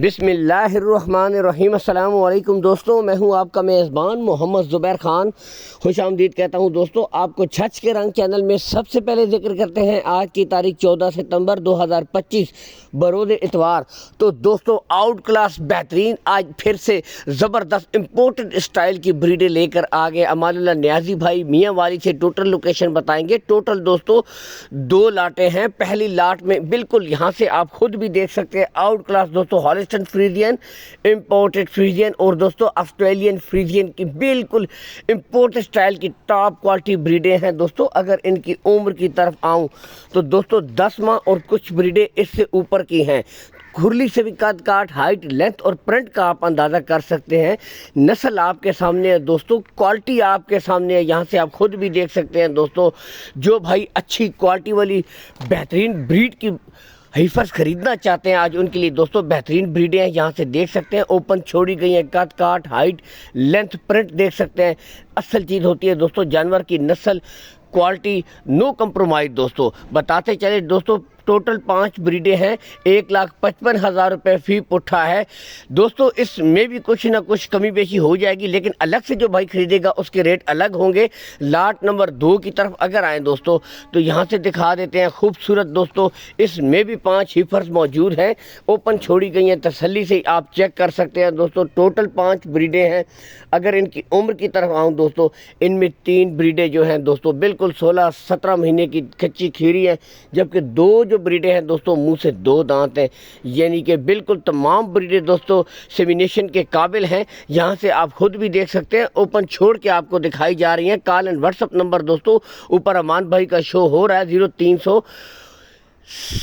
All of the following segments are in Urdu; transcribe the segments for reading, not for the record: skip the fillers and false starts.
بسم اللہ الرحمن الرحیم۔ السلام علیکم دوستوں، میں ہوں آپ کا میزبان محمد زبیر خان۔ خوش آمدید کہتا ہوں دوستوں آپ کو۔ چھچ کے رنگ چینل میں سب سے پہلے ذکر کرتے ہیں آج کی تاریخ 14 ستمبر 2025 بروز اتوار۔ تو دوستوں آؤٹ کلاس بہترین آج پھر سے زبردست امپورٹڈ اسٹائل کی بریڈیں لے کر آگے امان اللہ نیازی بھائی میاں والی سے ٹوٹل لوکیشن بتائیں گے۔ ٹوٹل دوستوں 2 لاٹیں ہیں۔ پہلی لاٹ میں بالکل یہاں سے آپ خود بھی دیکھ سکتے ہیں آؤٹ کلاس دوستوں ہالسٹن فریزین، امپورٹڈ فریزین اور دوستوں آسٹریلین فریزین کی بالکل امپورٹ سٹائل کی ٹاپ کوالٹی بریڈیں ہیں دوستوں۔ اگر ان کی عمر کی طرف آؤں تو دوستوں 10 ماہ اور کچھ بریڈیں اس سے اوپر کی ہیں۔ کھرلی سے بھی قد کاٹ، ہائٹ، لینتھ اور پرنٹ کا آپ اندازہ کر سکتے ہیں۔ نسل آپ کے سامنے ہے دوستوں، کوالٹی آپ کے سامنے ہے، یہاں سے آپ خود بھی دیکھ سکتے ہیں دوستوں۔ جو بھائی اچھی کوالٹی والی بہترین بریڈ کی ہیفرز خریدنا چاہتے ہیں آج ان کے لیے دوستوں بہترین بریڈیں ہیں، یہاں سے دیکھ سکتے ہیں اوپن چھوڑی گئی ہیں، قد کاٹ، ہائٹ، لینتھ، پرنٹ دیکھ سکتے ہیں۔ اصل چیز ہوتی ہے دوستوں جانور کی نسل، کوالٹی، نو کمپرومائز دوستوں۔ بتاتے چلے دوستوں ٹوٹل 5 بریڈیں ہیں، 1,55,000 روپے فی پٹھا ہے دوستوں۔ اس میں بھی کچھ نہ کچھ کمی بیشی ہو جائے گی، لیکن الگ سے جو بھائی خریدے گا اس کے ریٹ الگ ہوں گے۔ لاٹ نمبر 2 کی طرف اگر آئیں دوستوں تو یہاں سے دکھا دیتے ہیں خوبصورت دوستوں، اس میں بھی 5 ہیفرز موجود ہیں، اوپن چھوڑی گئی ہیں، تسلی سے آپ چیک کر سکتے ہیں دوستوں۔ ٹوٹل 5 بریڈیں ہیں۔ اگر ان کی عمر کی طرف آؤں دوستوں، ان میں 3 بریڈیں جو ہیں دوستوں بالکل 16-17 مہینے کی کچی کھیری ہیں، جبکہ 2 جو بریڈیں ہیں دوستوں منہ سے 2 دانت ہیں، یعنی کہ بالکل تمام بریڈیں دوستوں سیمینیشن کے قابل ہیں۔ یہاں سے آپ خود بھی دیکھ سکتے ہیں، اوپن چھوڑ کے آپ کو دکھائی جا رہی ہیں۔ Call and what's up number دوستوں اوپر امان بھائی کا شو ہو رہا ہے 0300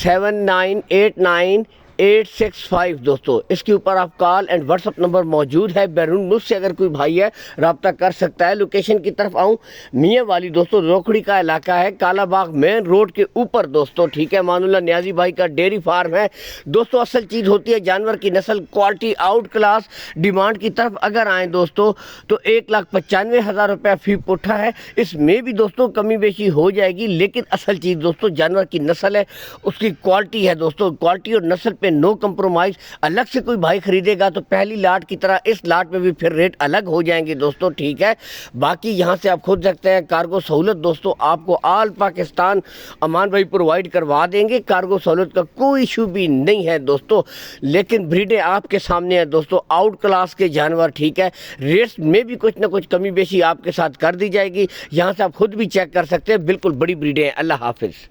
7989 865 دوستوں، اس کے اوپر آپ call and what's up number موجود ہے۔ بیرون ملک سے اگر کوئی بھائی ہے رابطہ کر سکتا ہے۔ لوکیشن کی طرف آؤں، میاں والی دوستوں روکھڑی کا علاقہ ہے، کالا باغ مین روڈ کے اوپر دوستوں، ٹھیک ہے۔ مان اللہ نیازی بھائی کا ڈیری فارم ہے دوستوں۔ اصل چیز ہوتی ہے جانور کی نسل، کوالٹی، آؤٹ کلاس۔ ڈیمانڈ کی طرف اگر آئیں دوستوں تو 1,95,000 روپے فی پٹھا ہے۔ اس میں بھی دوستوں کمی بیشی ہو جائے گی، لیکن اصل چیز دوستوں جانور کی نسل ہے، اس کی کوالٹی ہے دوستوں۔ کوالٹی اور نسل پہ نو کمپرومائز۔ الگ سے کوئی بھائی خریدے گا تو پہلی لاٹ کی طرح اس لاٹ میں بھی پھر ریٹ الگ ہو جائیں گے دوستوں، ٹھیک ہے۔ باقی یہاں سے آپ خود رکھتے ہیں کارگو سہولت دوستوں آپ کو آل پاکستان امان بھائی پرووائڈ کروا دیں گے، کارگو سہولت کا کوئی ایشو بھی نہیں ہے دوستوں۔ لیکن بریڈیں آپ کے سامنے ہیں دوستوں، آؤٹ کلاس کے جانور، ٹھیک ہے۔ ریٹس میں بھی کچھ نہ کچھ کمی بیشی آپ کے ساتھ کر دی جائے گی، یہاں سے آپ خود بھی چیک کر سکتے ہیں، بالکل بڑی بریڈیں ہیں۔ اللہ حافظ۔